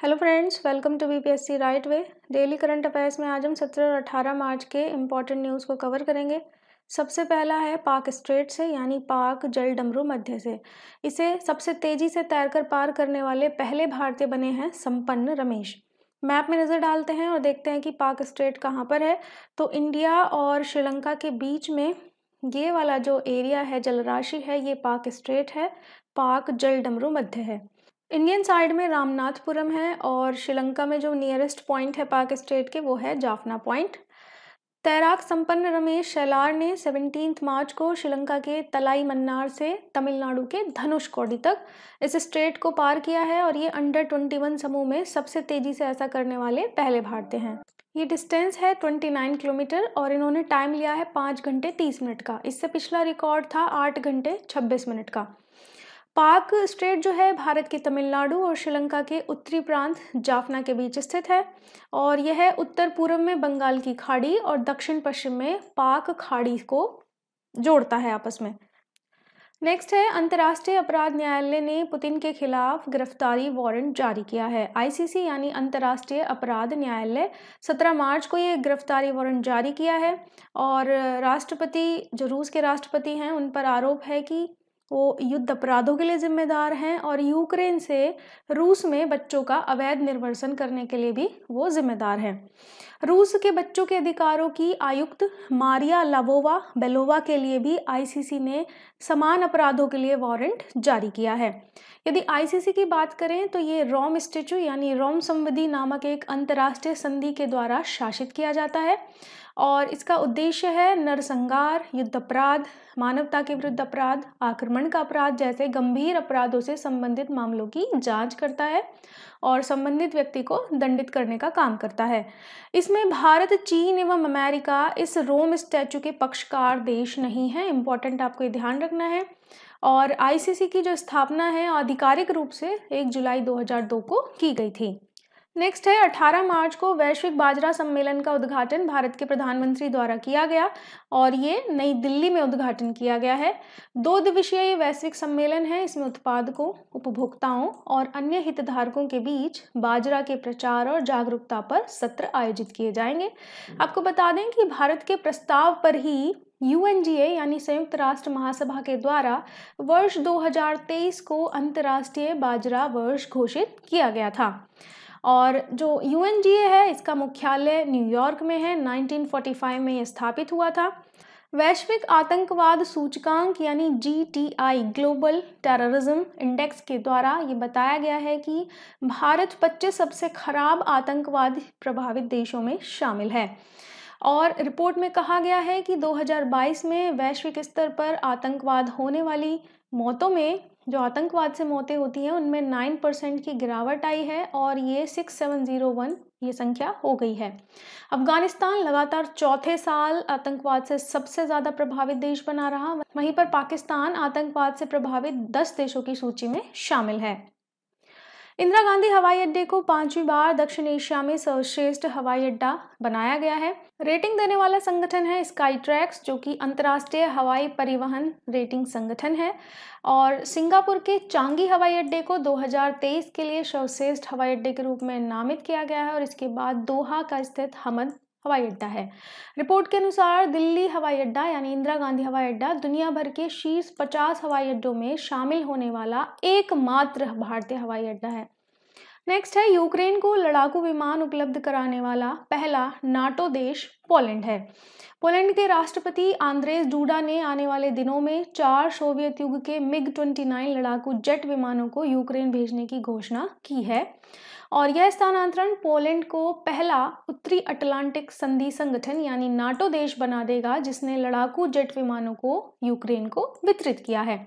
Hello friends, welcome to BPSC right way. Daily current affairs में आज हम 17 और 18 मार्च के इम्पॉर्टेंट न्यूज़ को कवर करेंगे। सबसे पहला है पाक स्ट्रेट से, यानी पाक जलडमरू मध्य से। इसे सबसे तेज़ी से तैरकर पार करने वाले पहले भारतीय बने हैं संपन्न रमेश। मैप में नज़र डालते हैं और देखते हैं कि पाक स्ट्रेट कहाँ पर है। तो इंडिया और श्रीलंका के बीच में ये वाला जो एरिया है, जलराशि है, ये पाक स्ट्रेट है, पाक जलडमरू मध्य है। इंडियन साइड में रामनाथपुरम है और श्रीलंका में जो नियरेस्ट पॉइंट है पाक स्ट्रेट के, वो है जाफना पॉइंट। तैराक संपन्न रमेश शैलार ने 17 मार्च को श्रीलंका के तलाई मन्नार से तमिलनाडु के धनुषकोडी तक इस स्ट्रेट को पार किया है और ये अंडर 21 समूह में सबसे तेजी से ऐसा करने वाले पहले भारतीय हैं। ये डिस्टेंस है 29 किलोमीटर और इन्होंने टाइम लिया है 5 घंटे 30 मिनट का। इससे पिछला रिकॉर्ड था 8 घंटे 26 मिनट का। पाक स्ट्रेट जो है भारत के तमिलनाडु और श्रीलंका के उत्तरी प्रांत जाफना के बीच स्थित है और यह उत्तर पूर्व में बंगाल की खाड़ी और दक्षिण पश्चिम में पाक खाड़ी को जोड़ता है आपस में। नेक्स्ट है, अंतर्राष्ट्रीय अपराध न्यायालय ने पुतिन के खिलाफ गिरफ्तारी वारंट जारी किया है। आईसीसी यानी अंतर्राष्ट्रीय अपराध न्यायालय 17 मार्च को ये गिरफ्तारी वारंट जारी किया है और राष्ट्रपति, जो रूस के राष्ट्रपति हैं, उन पर आरोप है कि वो युद्ध अपराधों के लिए जिम्मेदार हैं और यूक्रेन से रूस में बच्चों का अवैध निर्वासन करने के लिए भी वो जिम्मेदार हैं। रूस के बच्चों के अधिकारों की आयुक्त मारिया लावोवा बेलोवा के लिए भी आईसीसी ने समान अपराधों के लिए वारंट जारी किया है। यदि आईसीसी की बात करें तो ये रोम स्टैट्यूट यानी रोम संविधि नामक एक अंतर्राष्ट्रीय संधि के द्वारा शासित किया जाता है और इसका उद्देश्य है नरसंहार, युद्ध अपराध, मानवता के विरुद्ध अपराध, आक्रमण का अपराध जैसे गंभीर अपराधों से संबंधित मामलों की जांच करता है और संबंधित व्यक्ति को दंडित करने का काम करता है। इसमें भारत, चीन एवं अमेरिका इस रोम स्टैट्यूट के पक्षकार देश नहीं है। इम्पोर्टेंट, आपको ये ध्यान रखना है। और आईसीसी की जो स्थापना है आधिकारिक रूप से 1 जुलाई 2002 को की गई थी। नेक्स्ट है, 18 मार्च को वैश्विक बाजरा सम्मेलन का उद्घाटन भारत के प्रधानमंत्री द्वारा किया गया और ये नई दिल्ली में उद्घाटन किया गया है। 2 दिवसीय ये वैश्विक सम्मेलन है। इसमें उत्पादकों, उपभोक्ताओं और अन्य हितधारकों के बीच बाजरा के प्रचार और जागरूकता पर सत्र आयोजित किए जाएंगे। आपको बता दें कि भारत के प्रस्ताव पर ही यूएनजीए यानी संयुक्त राष्ट्र महासभा के द्वारा वर्ष 2023 को अंतर्राष्ट्रीय बाजरा वर्ष घोषित किया गया था। और जो यूएनजीए है, इसका मुख्यालय न्यूयॉर्क में है। 1945 में यह स्थापित हुआ था। वैश्विक आतंकवाद सूचकांक यानी जीटीआई, ग्लोबल टेररिज्म इंडेक्स के द्वारा ये बताया गया है कि भारत 25 सबसे खराब आतंकवाद प्रभावित देशों में शामिल है। और रिपोर्ट में कहा गया है कि 2022 में वैश्विक स्तर पर आतंकवाद होने वाली मौतों में, जो आतंकवाद से मौतें होती हैं, उनमें 9% की गिरावट आई है और ये 6701 ये संख्या हो गई है। अफगानिस्तान लगातार चौथे साल आतंकवाद से सबसे ज़्यादा प्रभावित देश बना रहा। वहीं पर पाकिस्तान आतंकवाद से प्रभावित 10 देशों की सूची में शामिल है। इंदिरा गांधी हवाई अड्डे को 5वीं बार दक्षिण एशिया में सर्वश्रेष्ठ हवाई अड्डा बनाया गया है। रेटिंग देने वाला संगठन है स्काईट्रैक्स, जो कि अंतर्राष्ट्रीय हवाई परिवहन रेटिंग संगठन है। और सिंगापुर के चांगी हवाई अड्डे को 2023 के लिए सर्वश्रेष्ठ हवाई अड्डे के रूप में नामित किया गया है और इसके बाद दोहा का स्थित हमद हवाई अड्डा है। रिपोर्ट के अनुसार दिल्ली हवाई अड्डा यानी इंदिरा गांधी हवाई अड्डा दुनिया भर के शीर्ष 50 हवाई अड्डों में शामिल होने वाला एकमात्र भारतीय हवाई अड्डा है। नेक्स्ट है, यूक्रेन को लड़ाकू विमान उपलब्ध कराने वाला पहला नाटो देश पोलैंड है। पोलैंड के राष्ट्रपति आंद्रेज डूडा ने आने वाले दिनों में 4 सोवियत युग के मिग-29 लड़ाकू जेट विमानों को यूक्रेन भेजने की घोषणा की है और यह स्थानांतरण पोलैंड को पहला उत्तरी अटलांटिक संधि संगठन यानी नाटो देश बना देगा जिसने लड़ाकू जेट विमानों को यूक्रेन को वितरित किया है।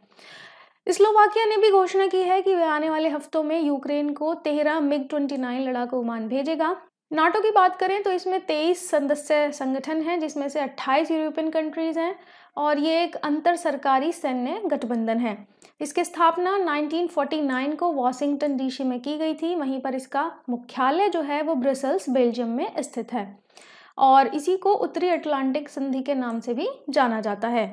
स्लोवाकिया ने भी घोषणा की है कि वे आने वाले हफ्तों में यूक्रेन को 13 मिग-29 लड़ाकू विमान भेजेगा। नाटो की बात करें तो इसमें 23 सदस्य संगठन हैं, जिसमें से 28 यूरोपियन कंट्रीज हैं और ये एक अंतर सरकारी सैन्य गठबंधन है। इसकी स्थापना 1949 को वॉशिंगटन डीसी में की गई थी। वहीं पर इसका मुख्यालय जो है वो ब्रसेल्स, बेल्जियम में स्थित है और इसी को उत्तरी अटलांटिक संधि के नाम से भी जाना जाता है।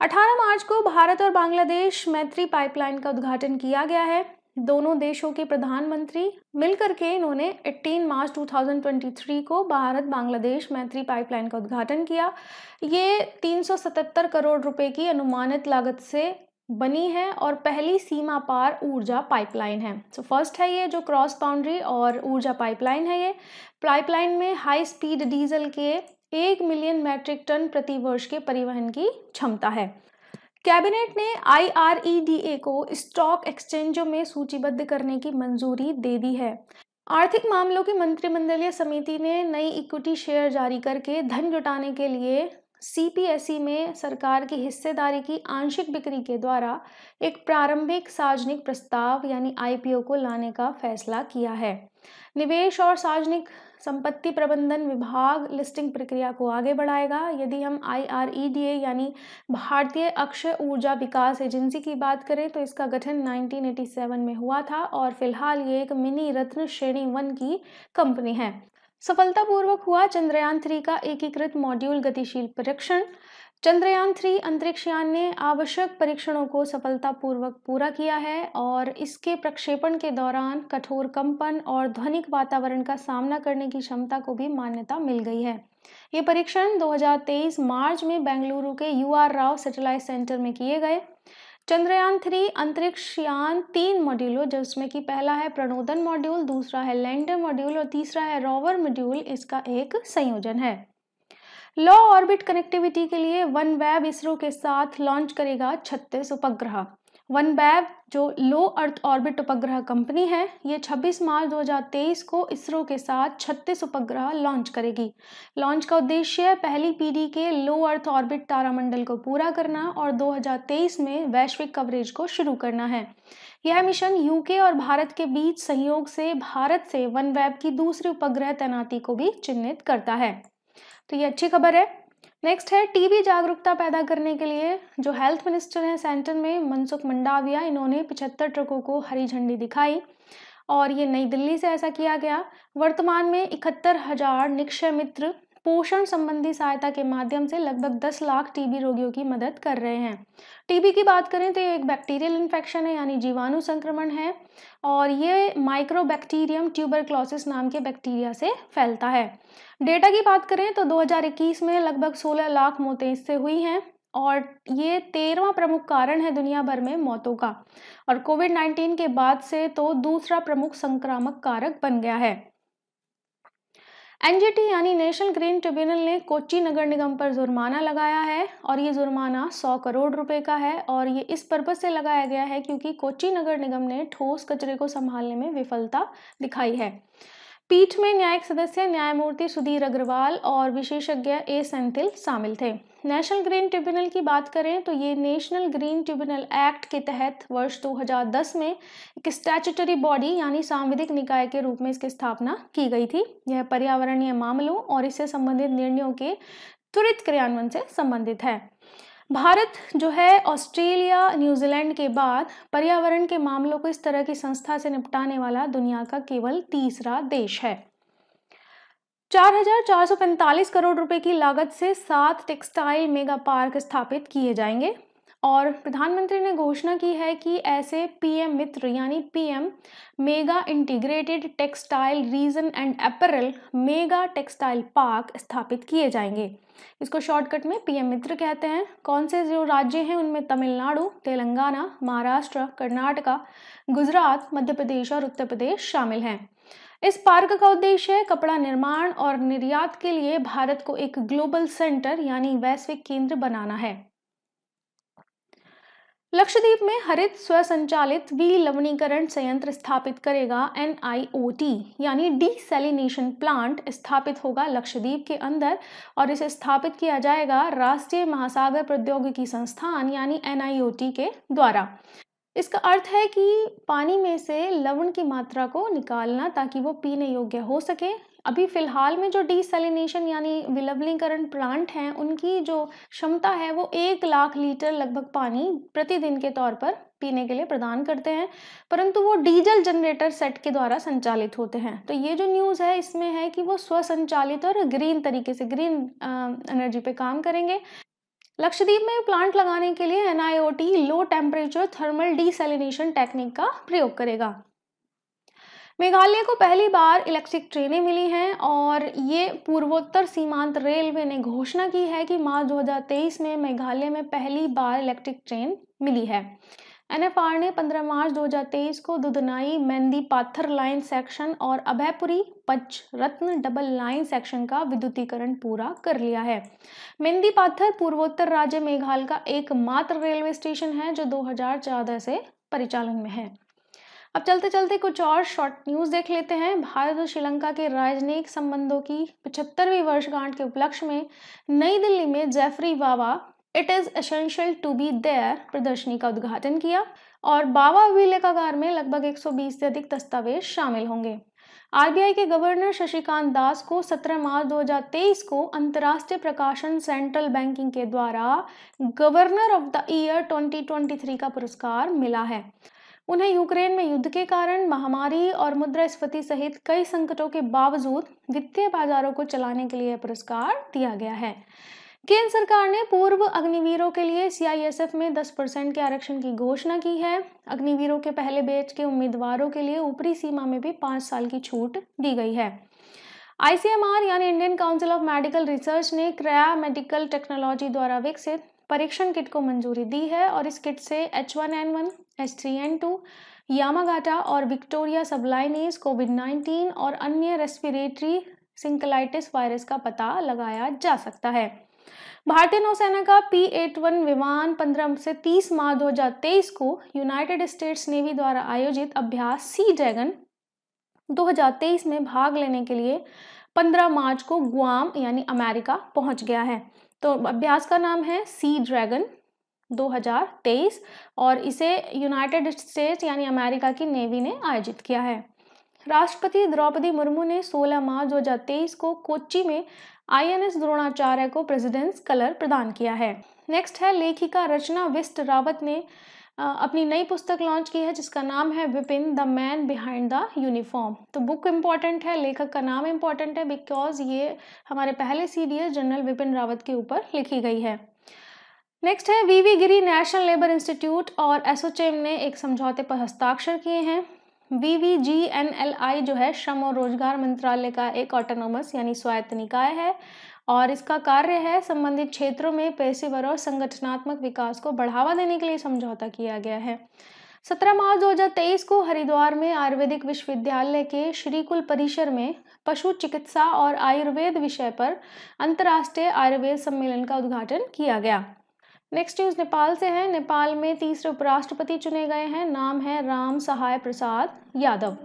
18 मार्च को भारत और बांग्लादेश मैत्री पाइपलाइन का उद्घाटन किया गया है। दोनों देशों के प्रधानमंत्री मिलकर के इन्होंने 18 मार्च 2023 को भारत बांग्लादेश मैत्री पाइपलाइन का उद्घाटन किया। ये 377 करोड़ रुपए की अनुमानित लागत से बनी है और पहली सीमा पार ऊर्जा पाइपलाइन है। फर्स्ट है ये जो क्रॉस बाउंड्री और ऊर्जा पाइपलाइन है। ये पाइपलाइन में हाई स्पीड डीजल के 1 मिलियन मैट्रिक टन प्रति वर्ष के परिवहन की क्षमता है। कैबिनेट ने IREDA को स्टॉक एक्सचेंजों में सूचीबद्ध करने की मंजूरी दे दी है। आर्थिक मामलों की मंत्रिमंडलीय समिति ने नई इक्विटी शेयर जारी करके धन जुटाने के लिए CPSE में सरकार की हिस्सेदारी की आंशिक बिक्री के द्वारा एक प्रारंभिक सार्वजनिक प्रस्ताव यानी IPO को लाने का फैसला किया है। निवेश और सार्वजनिक संपत्ति प्रबंधन विभाग लिस्टिंग प्रक्रिया को आगे बढ़ाएगा। यदि हम IREDA यानी भारतीय अक्षय ऊर्जा विकास एजेंसी की बात करें तो इसका गठन 1987 में हुआ था और फिलहाल ये एक मिनी रत्न श्रेणी 1 की कंपनी है। सफलतापूर्वक हुआ चंद्रयान 3 का एकीकृत मॉड्यूल गतिशील परीक्षण। चंद्रयान 3 अंतरिक्ष यान ने आवश्यक परीक्षणों को सफलतापूर्वक पूरा किया है और इसके प्रक्षेपण के दौरान कठोर कंपन और ध्वनिक वातावरण का सामना करने की क्षमता को भी मान्यता मिल गई है। ये परीक्षण 2023 मार्च में बेंगलुरु के UR राव सैटेलाइट सेंटर में किए गए। चंद्रयान 3 अंतरिक्ष यान 3 मॉड्यूलों जिसमें कि पहला है प्रणोदन मॉड्यूल, दूसरा है लैंडर मॉड्यूल और तीसरा है रोवर मॉड्यूल, इसका एक संयोजन है। लो ऑर्बिट कनेक्टिविटी के लिए वनवेब इसरो के साथ लॉन्च करेगा 36 उपग्रह। वनवेब जो लो अर्थ ऑर्बिट उपग्रह कंपनी है, ये 26 मार्च 2023 को इसरो के साथ 36 उपग्रह लॉन्च करेगी। लॉन्च का उद्देश्य पहली पीढ़ी के लो अर्थ ऑर्बिट तारामंडल को पूरा करना और 2023 में वैश्विक कवरेज को शुरू करना है। यह मिशन UK और भारत के बीच सहयोग से भारत से वनवेब की दूसरी उपग्रह तैनाती को भी चिन्हित करता है। तो ये अच्छी खबर है। नेक्स्ट है टीबी जागरूकता पैदा करने के लिए जो हेल्थ मिनिस्टर हैं सेंटर में मनसुख मंडाविया, इन्होंने 75 ट्रकों को हरी झंडी दिखाई और ये नई दिल्ली से ऐसा किया गया। वर्तमान में 71,000 निक्षय मित्र पोषण संबंधी सहायता के माध्यम से लगभग 10 लाख टीबी रोगियों की मदद कर रहे हैं। टीबी की बात करें तो ये एक बैक्टीरियल इन्फेक्शन है यानी जीवाणु संक्रमण है और ये माइक्रोबैक्टीरियम ट्यूबरक्लोसिस नाम के बैक्टीरिया से फैलता है। डेटा की बात करें तो 2021 में लगभग 16 लाख मौतें इससे हुई हैं और ये 13वां प्रमुख कारण है दुनिया भर में मौतों का और कोविड-19 के बाद से तो दूसरा प्रमुख संक्रामक कारक बन गया है। NGT यानी नेशनल ग्रीन ट्रिब्यूनल ने कोच्चि नगर निगम पर जुर्माना लगाया है और ये जुर्माना 100 करोड़ रुपए का है और ये इस पर्पस से लगाया गया है क्योंकि कोच्चि नगर निगम ने ठोस कचरे को संभालने में विफलता दिखाई है। पीठ में न्यायिक सदस्य न्यायमूर्ति सुधीर अग्रवाल और विशेषज्ञ A सेंथिल शामिल थे। नेशनल ग्रीन ट्रिब्यूनल की बात करें तो ये नेशनल ग्रीन ट्रिब्यूनल एक्ट के तहत वर्ष 2010 में एक स्टैट्यूटरी बॉडी यानी सांविधिक निकाय के रूप में इसकी स्थापना की गई थी। यह पर्यावरणीय मामलों और इससे संबंधित निर्णयों के त्वरित क्रियान्वयन से संबंधित है। भारत जो है ऑस्ट्रेलिया न्यूजीलैंड के बाद पर्यावरण के मामलों को इस तरह की संस्था से निपटाने वाला दुनिया का केवल तीसरा देश है। 4,445 करोड़ रुपए की लागत से 7 टेक्सटाइल मेगा पार्क स्थापित किए जाएंगे और प्रधानमंत्री ने घोषणा की है कि ऐसे PM मित्र यानी PM mega integrated textile reason and apparel mega textile park स्थापित किए जाएंगे। इसको शॉर्टकट में PM मित्र कहते हैं। कौन से जो राज्य हैं उनमें तमिलनाडु, तेलंगाना, महाराष्ट्र, कर्नाटका, गुजरात, मध्य प्रदेश और उत्तर प्रदेश शामिल हैं। इस पार्क का उद्देश्य कपड़ा निर्माण और निर्यात के लिए भारत को एक ग्लोबल सेंटर यानी वैश्विक केंद्र बनाना है। लक्षद्वीप में हरित स्वसंचालित विलवणीकरण संयंत्र स्थापित करेगा NIOT यानी डिसैलिनेशन प्लांट स्थापित होगा लक्षद्वीप के अंदर और इसे स्थापित किया जाएगा राष्ट्रीय महासागर प्रौद्योगिकी संस्थान यानी NIOT के द्वारा। इसका अर्थ है कि पानी में से लवण की मात्रा को निकालना ताकि वो पीने योग्य हो सके। अभी फिलहाल में जो डिसैलिनेशन यानी विलवणीकरण प्लांट हैं उनकी जो क्षमता है वो 1 लाख लीटर लगभग पानी प्रतिदिन के तौर पर पीने के लिए प्रदान करते हैं, परंतु वो डीजल जनरेटर सेट के द्वारा संचालित होते हैं। तो ये जो न्यूज़ है इसमें है कि वो स्वसंचालित और ग्रीन तरीके से ग्रीन एनर्जी पे काम करेंगे। लक्षद्वीप में प्लांट लगाने के लिए NIOT low temperature thermal desalination technique का प्रयोग करेगा। मेघालय को पहली बार इलेक्ट्रिक ट्रेनें मिली हैं और ये पूर्वोत्तर सीमांत रेलवे ने घोषणा की है कि मार्च 2023 में मेघालय में पहली बार इलेक्ट्रिक ट्रेन मिली है। NFR ने 15 मार्च 2023 को दुधनाई मेंदी पाथर लाइन सेक्शन और अभयपुरी पंचरत्न डबल लाइन सेक्शन का विद्युतीकरण पूरा कर लिया है। मेंदी पाथर पूर्वोत्तर राज्य मेघालय का एकमात्र रेलवे स्टेशन है जो 2014 से परिचालन में है। अब चलते चलते कुछ और शॉर्ट न्यूज़ देख लेते हैं। भारत और श्रीलंका के राजनयिक संबंधों की 75वीं वर्षगांठ के उपलक्ष्य में नई दिल्ली में Geoffrey Bawa it is essential to be there प्रदर्शनी का उद्घाटन किया और बावा अभिलेखागार में लगभग 120 से अधिक दस्तावेज शामिल होंगे। RBI के गवर्नर शशिकांत दास को 17 मार्च 2023 को अंतर्राष्ट्रीय प्रकाशन सेंट्रल बैंकिंग के द्वारा गवर्नर ऑफ द ईयर 2023 का पुरस्कार मिला है। उन्हें यूक्रेन में युद्ध के कारण महामारी और मुद्रास्फीति सहित कई संकटों के बावजूद वित्तीय बाजारों को चलाने के लिए पुरस्कार दिया गया है। केंद्र सरकार ने पूर्व अग्निवीरों के लिए CISF में 10% के आरक्षण की घोषणा की है। अग्निवीरों के पहले बैच के उम्मीदवारों के लिए ऊपरी सीमा में भी 5 साल की छूट दी गई है। ICMR यानी Indian council of medical research ने क्रायो मेडिकल टेक्नोलॉजी द्वारा विकसित परीक्षण किट को मंजूरी दी है और इस किट से H1N1, H3N2, यामागाटा और विक्टोरिया सबलाइनेज कोविड-19 और अन्य रेस्पिरेटरी सिंक्लाइटिस वायरस का पता लगाया जा सकता है। भारतीय नौसेना का P-81 विमान 15 से 30 मार्च 2023 को यूनाइटेड स्टेट्स नेवी द्वारा आयोजित अभ्यास सी ड्रैगन 2023 में भाग लेने के लिए 15 मार्च को गुआम यानी अमेरिका पहुंच गया है। तो अभ्यास का नाम है सी ड्रैगन 2023 और इसे यूनाइटेड स्टेट्स यानी अमेरिका की नेवी ने आयोजित किया है। राष्ट्रपति द्रौपदी मुर्मू ने 16 मार्च 2023 को कोच्चि में INS द्रोणाचार्य को प्रेसिडेंस कलर प्रदान किया है। नेक्स्ट है लेखिका रचना बिष्ट रावत ने अपनी नई पुस्तक लॉन्च की है जिसका नाम है Vipin the man behind the uniform. तो बुक इम्पॉर्टेंट है, लेखक का नाम इम्पॉर्टेंट है बिकॉज ये हमारे पहले CDS जनरल विपिन रावत के ऊपर लिखी गई है। नेक्स्ट है VV गिरी नेशनल लेबर इंस्टीट्यूट और एसोचैम ने एक समझौते पर हस्ताक्षर किए हैं। VVGNLI जो है श्रम और रोजगार मंत्रालय का एक ऑटोनोमस यानी स्वायत्त निकाय है और इसका कार्य है संबंधित क्षेत्रों में पेशेवर और संगठनात्मक विकास को बढ़ावा देने के लिए समझौता किया गया है। 17 मार्च 2023 को हरिद्वार में आयुर्वेदिक विश्वविद्यालय के श्रीकुल परिसर में पशु चिकित्सा और आयुर्वेद विषय पर अंतर्राष्ट्रीय आयुर्वेद सम्मेलन का उद्घाटन किया गया। नेक्स्ट न्यूज़ नेपाल से है। नेपाल में तीसरे उपराष्ट्रपति चुने गए हैं, नाम है राम सहाय प्रसाद यादव।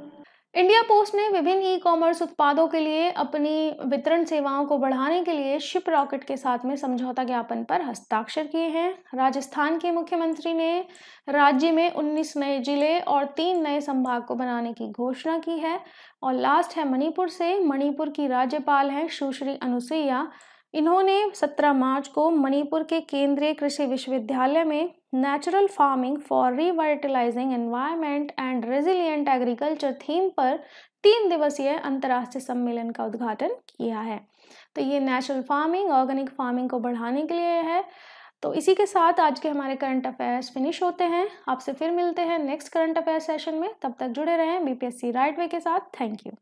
इंडिया पोस्ट ने विभिन्न ई-कॉमर्स उत्पादों के लिए अपनी वितरण सेवाओं को बढ़ाने के लिए शिप रॉकेट के साथ में समझौता ज्ञापन पर हस्ताक्षर किए हैं। राजस्थान के मुख्यमंत्री ने राज्य में 19 नए जिले और 3 नए संभाग को बनाने की घोषणा की है। और लास्ट है मणिपुर से। मणिपुर की राज्यपाल हैं सुश्री अनुसुईया। इन्होंने 17 मार्च को मणिपुर के केंद्रीय कृषि विश्वविद्यालय में natural farming for revitalising environment and resilient agriculture theme पर 3 दिवसीय अंतर्राष्ट्रीय सम्मेलन का उद्घाटन किया है। तो ये नेचुरल फार्मिंग, ऑर्गेनिक फार्मिंग को बढ़ाने के लिए है। तो इसी के साथ आज के हमारे करंट अफेयर्स फिनिश होते हैं। आपसे फिर मिलते हैं नेक्स्ट करंट अफेयर सेशन में। तब तक जुड़े रहें BPSC राइट वे के साथ। Thank you.